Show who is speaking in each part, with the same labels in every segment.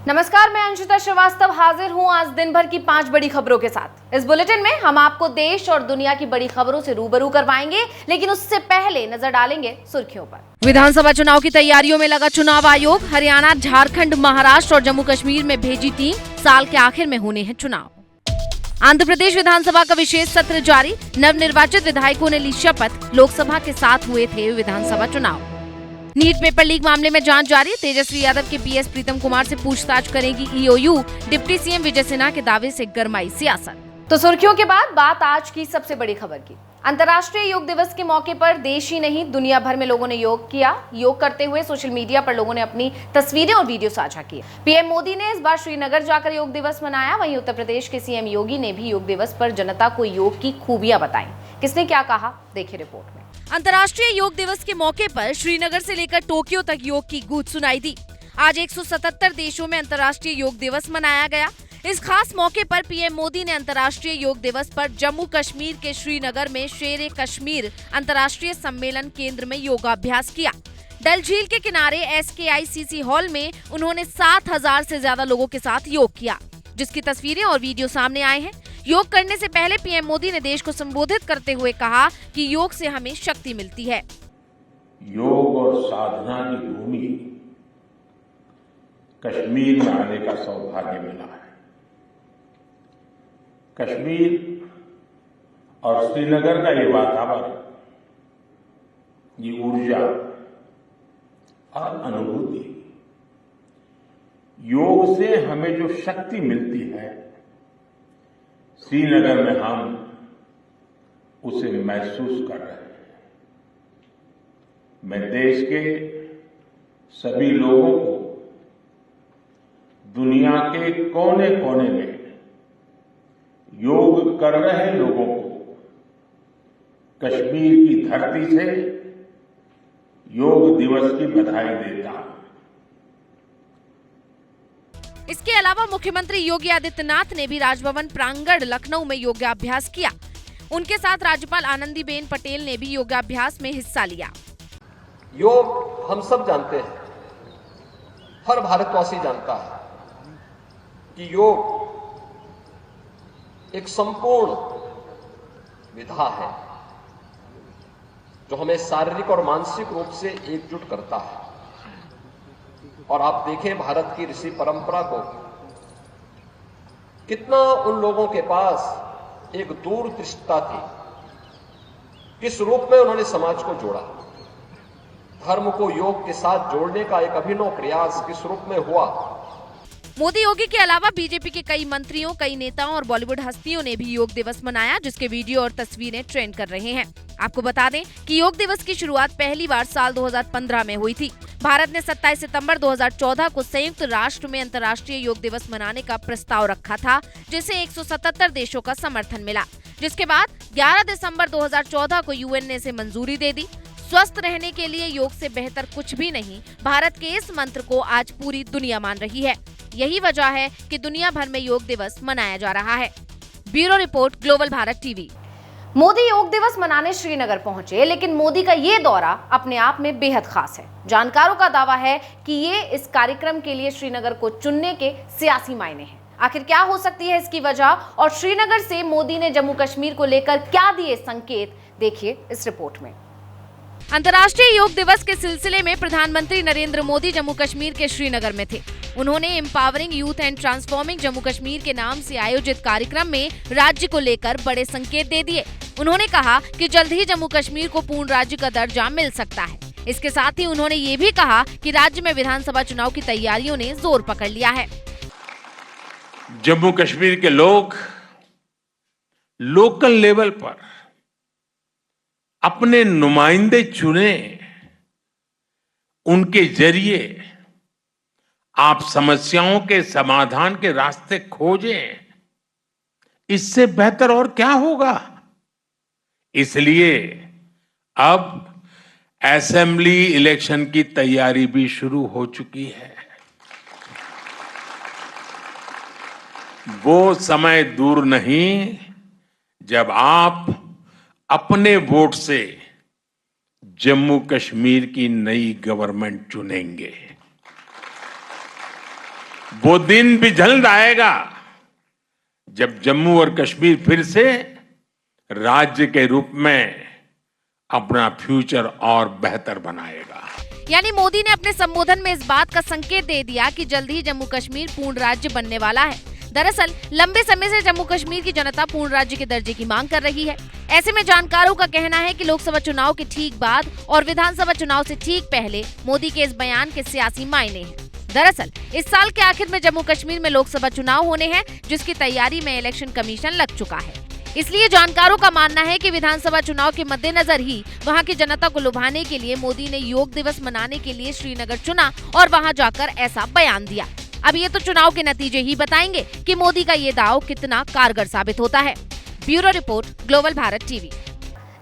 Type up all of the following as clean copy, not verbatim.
Speaker 1: नमस्कार, मैं अंशिता श्रीवास्तव हाजिर हूं आज दिन भर की 5 बड़ी खबरों के साथ। इस बुलेटिन में हम आपको देश और दुनिया की बड़ी खबरों से रूबरू करवाएंगे, लेकिन उससे पहले नजर डालेंगे सुर्खियों पर। विधानसभा चुनाव की तैयारियों में लगा चुनाव आयोग। हरियाणा, झारखंड, महाराष्ट्र और जम्मू कश्मीर में भेजी टीम। साल के आखिर में होने हैं चुनाव। आंध्र प्रदेश विधानसभा का विशेष सत्र जारी। नवनिर्वाचित विधायकों ने ली शपथ। लोकसभा के साथ हुए थे विधानसभा चुनाव। नीट पेपर लीक मामले में जांच जारी। तेजस्वी यादव के पीएस प्रीतम कुमार से पूछताछ करेगी EOU. Deputy CM Vijay Sinha के दावे से गरमाई सियासत। तो सुर्खियों के बाद बात आज की सबसे बड़ी खबर की। अंतर्राष्ट्रीय योग दिवस के मौके पर देश ही नहीं दुनिया भर में लोगों ने योग किया। योग करते हुए सोशल मीडिया पर लोगों ने अपनी तस्वीरें और वीडियो साझा किए। पीएम मोदी ने इस बार श्रीनगर जाकर योग दिवस मनाया। वहीं उत्तर प्रदेश के सीएम योगी ने भी योग दिवस पर जनता को योग की खूबियां बताई। किसने क्या कहा, देखिए रिपोर्ट में। अंतर्राष्ट्रीय योग दिवस के मौके पर श्रीनगर से लेकर टोक्यो तक योग की गूंज सुनाई दी। आज 177 देशों में अंतर्राष्ट्रीय योग दिवस मनाया गया। इस खास मौके पर पीएम मोदी ने अंतर्राष्ट्रीय योग दिवस पर जम्मू कश्मीर के श्रीनगर में शेर कश्मीर अंतर्राष्ट्रीय सम्मेलन केंद्र में योगाभ्यास किया। डल झील के किनारे SKICC हॉल में उन्होंने 7,000 से ज्यादा लोगों के साथ योग किया, जिसकी तस्वीरें और वीडियो सामने आए हैं। योग करने से पहले पीएम मोदी ने देश को संबोधित करते हुए कहा कि योग से हमें शक्ति मिलती है।
Speaker 2: योग और साधना की भूमि कश्मीर में आने का सौभाग्य मिला है। कश्मीर और श्रीनगर का ये वातावरण, ये ऊर्जा और अनुभूति, योग से हमें जो शक्ति मिलती है, श्रीनगर में हम उसे महसूस कर रहे हैं। मैं देश के सभी लोगों को, दुनिया के कोने कोने में योग कर रहे लोगों को कश्मीर की धरती से योग दिवस की बधाई देता हूं।
Speaker 1: इसके अलावा मुख्यमंत्री योगी आदित्यनाथ ने भी राजभवन प्रांगण लखनऊ में योगाभ्यास किया। उनके साथ राज्यपाल आनंदीबेन पटेल ने भी योगाभ्यास में हिस्सा लिया।
Speaker 3: योग हम सब जानते हैं, हर भारतवासी जानता है कि योग एक संपूर्ण विधा है जो हमें शारीरिक और मानसिक रूप से एकजुट करता है। और आप देखें भारत की ऋषि परंपरा को, कितना उन लोगों के पास एक दूरदृष्टता थी, किस रूप में उन्होंने समाज को जोड़ा। धर्म को योग के साथ जोड़ने का एक अभिनव प्रयास किस रूप में हुआ।
Speaker 1: मोदी योगी के अलावा बीजेपी के कई मंत्रियों, कई नेताओं और बॉलीवुड हस्तियों ने भी योग दिवस मनाया, जिसके वीडियो और तस्वीरें ट्रेंड कर रहे हैं। आपको बता दें कि योग दिवस की शुरुआत पहली बार साल 2015 में हुई थी। भारत ने 27 सितंबर 2014 को संयुक्त राष्ट्र में अंतर्राष्ट्रीय योग दिवस मनाने का प्रस्ताव रखा था, जिसे 177 देशों का समर्थन मिला, जिसके बाद 11 दिसंबर 2014 को यूएन ने इसे मंजूरी दे दी। स्वस्थ रहने के लिए योग से बेहतर कुछ भी नहीं, भारत के इस मंत्र को आज पूरी दुनिया मान रही है। यही वजह है कि दुनिया भर में योग दिवस मनाया जा रहा है। Bureau report, global Bharat TV. Modi योग दिवस मनाने श्रीनगर पहुंचे, लेकिन मोदी का ये दौरा अपने आप में बेहद खास है। जानकारों का दावा है कि ये इस कार्यक्रम के लिए श्रीनगर को चुनने के सियासी मायने हैं। आखिर क्या हो सकती है इसकी वजह, और श्रीनगर से मोदी ने जम्मू कश्मीर को लेकर क्या दिए संकेत, देखिए इस रिपोर्ट में। अंतर्राष्ट्रीय योग दिवस के सिलसिले में प्रधानमंत्री नरेंद्र मोदी जम्मू कश्मीर के श्रीनगर में थे। उन्होंने empowering youth and transforming Jammu Kashmir के नाम से आयोजित कार्यक्रम में राज्य को लेकर बड़े संकेत दे दिए। उन्होंने कहा कि जल्द ही जम्मू कश्मीर को पूर्ण राज्य का दर्जा मिल सकता है। इसके साथ ही उन्होंने ये भी कहा कि राज्य में विधानसभा चुनाव की तैयारियों ने जोर पकड़ लिया है।
Speaker 2: जम्मू कश्मीर के लोग लोकल लेवल पर अपने नुमाइंदे चुने, उनके जरिए आप समस्याओं के समाधान के रास्ते खोजें। इससे बेहतर और क्या होगा। इसलिए अब असेंबली इलेक्शन की तैयारी भी शुरू हो चुकी है। वो समय दूर नहीं जब आप अपने वोट से जम्मू कश्मीर की नई गवर्नमेंट चुनेंगे। वो दिन भी जल्द आएगा जब जम्मू और कश्मीर फिर से राज्य के रूप में अपना फ्यूचर और बेहतर बनाएगा।
Speaker 1: यानी मोदी ने अपने संबोधन में इस बात का संकेत दे दिया कि जल्द ही जम्मू कश्मीर पूर्ण राज्य बनने वाला है। दरअसल लंबे समय से जम्मू कश्मीर की जनता पूर्ण राज्य के दर्जे की मांग कर रही है। ऐसे में जानकारों का कहना है कि लोकसभा चुनाव के ठीक बाद और विधानसभा चुनाव से ठीक पहले मोदी के इस बयान के सियासी मायने हैं। दरअसल इस साल के आखिर में जम्मू कश्मीर में लोकसभा चुनाव होने हैं, जिसकी तैयारी में इलेक्शन कमीशन लग चुका है। इसलिए जानकारों का मानना है कि विधानसभा चुनाव के मद्देनजर ही वहां की जनता को लुभाने के लिए मोदी ने योग दिवस मनाने के लिए श्रीनगर चुना और वहां जाकर ऐसा बयान दिया। अब ये तो चुनाव के नतीजे ही बताएंगे कि मोदी का ये दाव कितना कारगर साबित होता है। Bureau report, global Bharat TV.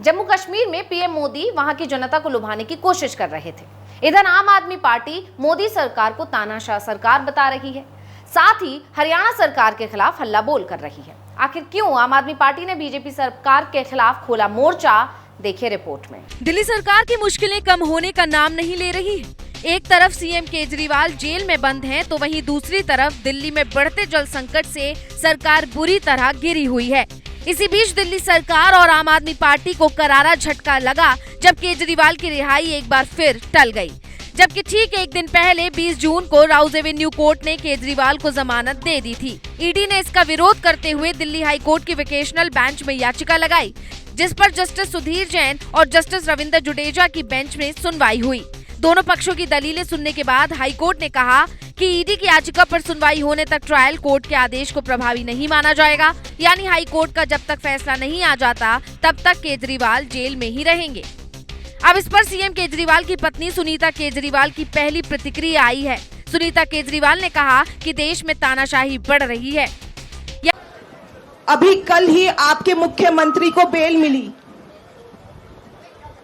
Speaker 1: Jammu Kashmir में पीएम मोदी वहां की जनता को लुभाने की कोशिश कर रहे थे। इधर आम आदमी पार्टी मोदी सरकार को तानाशाह सरकार बता रही है, साथ ही हरियाणा सरकार के खिलाफ हल्ला बोल कर रही है। आखिर क्यों आम आदमी पार्टी ने बीजेपी सरकार के खिलाफ खोला मोर्चा, देखिए रिपोर्ट में। दिल्ली सरकार की मुश्किलें कम होने का नाम नहीं ले रही है। एक तरफ सीएम केजरीवाल जेल में बंद हैं, तो वहीं दूसरी तरफ दिल्ली में बढ़ते जल संकट से सरकार बुरी तरह घिरी हुई है। इसी बीच दिल्ली सरकार और आम आदमी पार्टी को करारा झटका लगा जब केजरीवाल की रिहाई एक बार फिर टल गई। जबकि ठीक एक दिन पहले 20 जून को राउज एवेन्यू कोर्ट ने केजरीवाल को जमानत दे दी थी। ईडी ने इसका विरोध करते हुए दिल्ली हाई कोर्ट की वेकेशनल बेंच में याचिका लगाई, जिस पर जस्टिस सुधीर जैन और जस्टिस रविंद्र जडेजा की बेंच में सुनवाई हुई। दोनों पक्षों की दलीलें सुनने के बाद हाई कोर्ट ने कहा कि ईडी की याचिका पर सुनवाई होने तक ट्रायल कोर्ट के आदेश को प्रभावी नहीं माना जाएगा। यानी हाई कोर्ट का जब तक फैसला नहीं आ जाता तब तक केजरीवाल जेल में ही रहेंगे। अब इस पर सीएम केजरीवाल की पत्नी सुनीता केजरीवाल की पहली प्रतिक्रिया आई है। सुनीता केजरीवाल ने कहा कि देश में तानाशाही बढ़ रही है।
Speaker 4: अभी कल ही आपके मुख्यमंत्री को बेल मिली,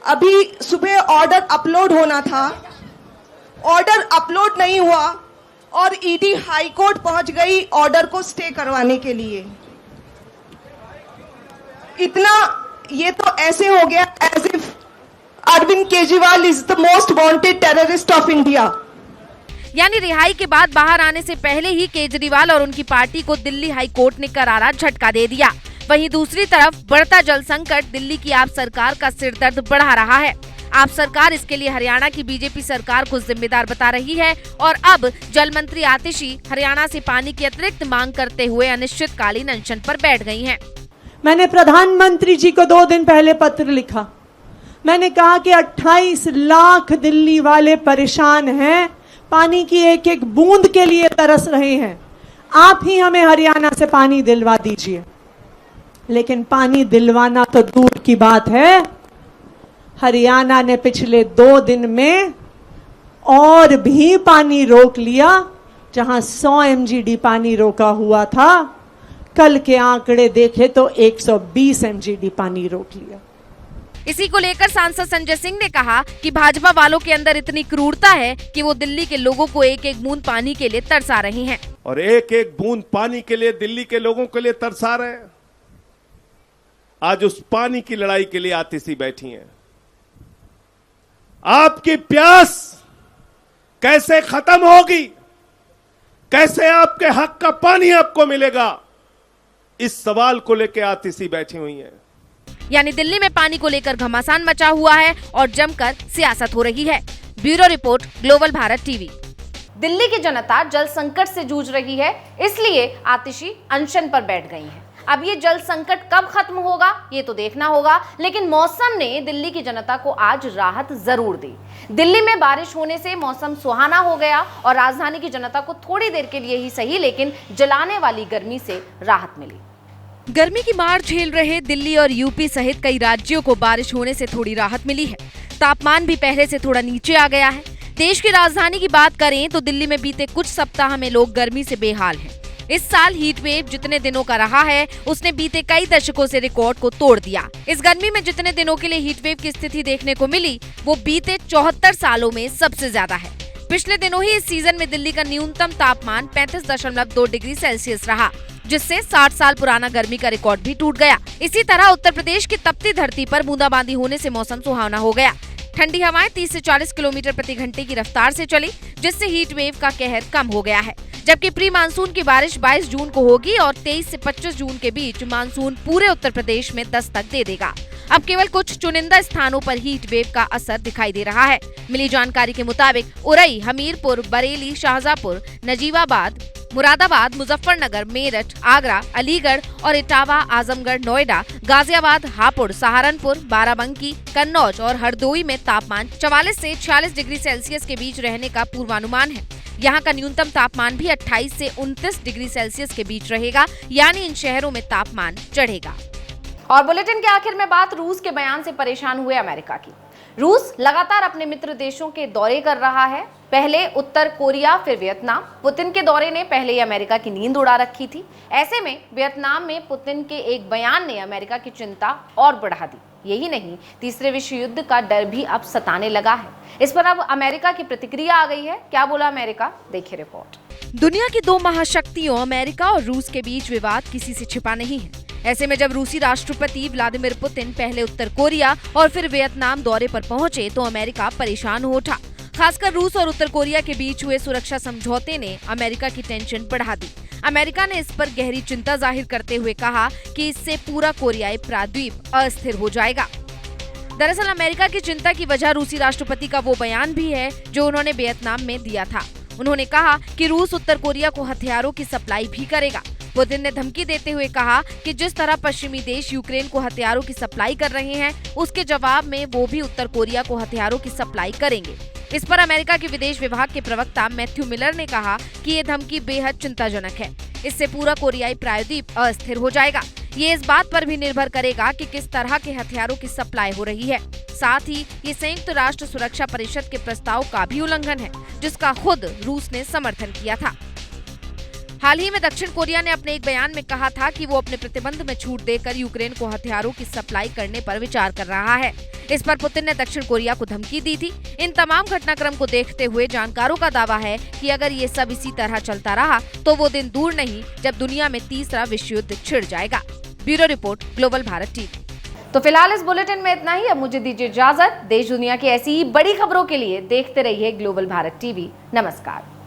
Speaker 4: अभी सुबह ऑर्डर अपलोड होना था, ऑर्डर अपलोड नहीं हुआ और ईडी हाई कोर्ट पहुंच गई ऑर्डर को स्टे करवाने के लिए। इतना ये तो ऐसे हो गया as if Arvind Kejriwal is the most wanted terrorist of India.
Speaker 1: यानी रिहाई के बाद बाहर आने से पहले ही केजरीवाल और उनकी पार्टी को दिल्ली हाई कोर्ट ने करारा झटका दे दिया। वहीं दूसरी तरफ बढ़ता जल संकट दिल्ली की आप सरकार का सिरदर्द बढ़ा रहा है। आप सरकार इसके लिए हरियाणा की बीजेपी सरकार को जिम्मेदार बता रही है और अब जल मंत्री आतिशी हरियाणा से पानी की अतिरिक्त मांग करते हुए अनिश्चितकालीन अनशन पर बैठ गई हैं।
Speaker 5: मैंने प्रधानमंत्री जी को 2 दिन पहले पत्र लिखा। मैंने कहा कि 28 लाख दिल्ली वाले परेशान हैं, पानी की एक एक बूंद के लिए तरस रहे हैं। आप ही हमें हरियाणा से पानी दिलवा दीजिए। लेकिन पानी दिलवाना तो दूर की बात है, हरियाणा ने पिछले 2 दिन में और भी पानी रोक लिया। जहां 100 MGD पानी रोका हुआ था, कल के आंकड़े देखे तो 120 MGD पानी रोक लिया।
Speaker 1: इसी को लेकर सांसद संजय सिंह ने कहा कि भाजपा वालों के अंदर इतनी क्रूरता है कि वो दिल्ली के लोगों को एक एक बूंद पानी के लिए तरसा रहे हैं।
Speaker 6: और एक एक बूंद पानी के लिए दिल्ली के लोगों के लिए तरसा रहे हैं। आज उस पानी की लड़ाई के लिए आतिशी बैठी हैं। आपकी प्यास कैसे खत्म होगी, कैसे आपके हक का पानी आपको मिलेगा, इस सवाल को लेकर आतिशी बैठी हुई हैं।
Speaker 1: यानी दिल्ली में पानी को लेकर घमासान मचा हुआ है और जमकर सियासत हो रही है। Bureau report, global Bharat TV. Delhi की जनता जल संकट से जूझ रही है, इसलिए आतिशी अनशन पर बैठ गई है। अब ये जल संकट कब खत्म होगा ये तो देखना होगा, लेकिन मौसम ने दिल्ली की जनता को आज राहत जरूर दी। दिल्ली में बारिश होने से मौसम सुहाना हो गया और राजधानी की जनता को थोड़ी देर के लिए ही सही लेकिन जलाने वाली गर्मी से राहत मिली। गर्मी की मार झेल रहे दिल्ली और यूपी सहित कई राज्यों को बारिश होने से थोड़ी राहत मिली है। तापमान भी पहले से थोड़ा नीचे आ गया है। देश की राजधानी की बात करें तो दिल्ली में बीते कुछ सप्ताह में लोग गर्मी से बेहाल हैं। इस साल हीट वेव जितने दिनों का रहा है उसने बीते कई दशकों से रिकॉर्ड को तोड़ दिया। इस गर्मी में जितने दिनों के लिए हीट वेव की स्थिति देखने को मिली वो बीते 74 सालों में सबसे ज्यादा है। पिछले दिनों ही इस सीजन में दिल्ली का न्यूनतम तापमान 35.2 डिग्री सेल्सियस रहा, जिससे 60 साल पुराना गर्मी का रिकॉर्ड भी टूट गया। इसी तरह उत्तर प्रदेश की तपती धरती पर बूंदाबांदी होने से मौसम सुहावना हो गया। ठंडी हवाएं 30 से 40 किलोमीटर प्रति घंटे की रफ्तार से चली, जिससे हीट वेव का कहर कम हो गया है। जबकि प्री मानसून की बारिश 22 जून को होगी और 23 से 25 जून के बीच मानसून पूरे उत्तर प्रदेश में दस्तक दे देगा। अब केवल कुछ चुनिंदा स्थानों पर हीट वेव का असर दिखाई दे रहा है। मिली जानकारी के मुताबिक उरई, हमीरपुर, बरेली, शाहजहांपुर, नजीबाबाद, मुरादाबाद, मुजफ्फरनगर, मेरठ, आगरा, अलीगढ़ और इटावा, आजमगढ़, नोएडा, गाजियाबाद, हापुड़, सहारनपुर, बाराबंकी, कन्नौज और हरदोई में तापमान 44 से 46 डिग्री सेल्सियस के बीच रहने का पूर्वानुमान है। यहाँ का न्यूनतम तापमान भी 28 से 29 डिग्री सेल्सियस के बीच रहेगा, यानी इन शहरों में तापमान चढ़ेगा। और बुलेटिन के आखिर में बात रूस के बयान से परेशान हुए अमेरिका की। रूस लगातार अपने मित्र देशों के दौरे कर रहा है, पहले उत्तर कोरिया, फिर वियतनाम। पुतिन के दौरे ने पहले ही अमेरिका की नींद उड़ा रखी थी। ऐसे में वियतनाम में पुतिन के एक बयान ने अमेरिका की चिंता और बढ़ा दी। यही नहीं, तीसरे विश्व युद्ध का डर भी अब सताने लगा है। इस पर अब अमेरिका की प्रतिक्रिया आ गई है। क्या बोला अमेरिका, देखिए रिपोर्ट। दुनिया की दो महाशक्तियों अमेरिका और रूस के बीच विवाद किसी से छिपा नहीं है। ऐसे में जब रूसी राष्ट्रपति व्लादिमीर पुतिन पहले उत्तर कोरिया और फिर वियतनाम दौरे पर पहुंचे तो अमेरिका परेशान हो उठा। खासकर रूस और उत्तर कोरिया के बीच हुए सुरक्षा समझौते ने अमेरिका की टेंशन बढ़ा दी। अमेरिका ने इस पर गहरी चिंता जाहिर करते हुए कहा कि इससे पूरा कोरियाई प्रायद्वीप अस्थिर हो जाएगा। दरअसल अमेरिका की चिंता की वजह रूसी राष्ट्रपति का वो बयान भी है जो उन्होंने वियतनाम में दिया था। उन्होंने कहा कि रूस उत्तर कोरिया को हथियारों की सप्लाई भी करेगा। पुतिन ने धमकी देते हुए कहा कि जिस तरह पश्चिमी देश यूक्रेन को हथियारों की सप्लाई कर रहे हैं, उसके जवाब में वो भी उत्तर कोरिया को हथियारों की सप्लाई करेंगे। इस पर अमेरिका के विदेश विभाग के प्रवक्ता मैथ्यू मिलर ने कहा कि ये धमकी बेहद चिंताजनक है। इससे पूरा कोरियाई प्रायद्वीप अस्थिर हो जाएगा। ये इस बात पर भी निर्भर करेगा कि किस तरह के हथियारों की सप्लाई हो रही है। साथ ही ये संयुक्त राष्ट्र सुरक्षा परिषद के प्रस्ताव का भी उल्लंघन है, जिसका खुद रूस ने समर्थन किया था। हाल ही में दक्षिण कोरिया ने अपने एक बयान में कहा था कि वो अपने प्रतिबंध में छूट देकर यूक्रेन को हथियारों की सप्लाई करने पर विचार कर रहा है। इस पर पुतिन ने दक्षिण कोरिया को धमकी दी थी। इन तमाम घटनाक्रम को देखते हुए जानकारों का दावा है कि अगर ये सब इसी तरह चलता रहा तो वो दिन दूर नहीं जब दुनिया में तीसरा विश्व युद्ध छिड़ जाएगा। Bureau report, global Bharat TV. तो फिलहाल इस बुलेटिन में इतना ही। अब मुझे दीजिए इजाजत। देश दुनिया की ऐसी ही बड़ी खबरों के लिए देखते रहिए ग्लोबल भारत टीवी। नमस्कार।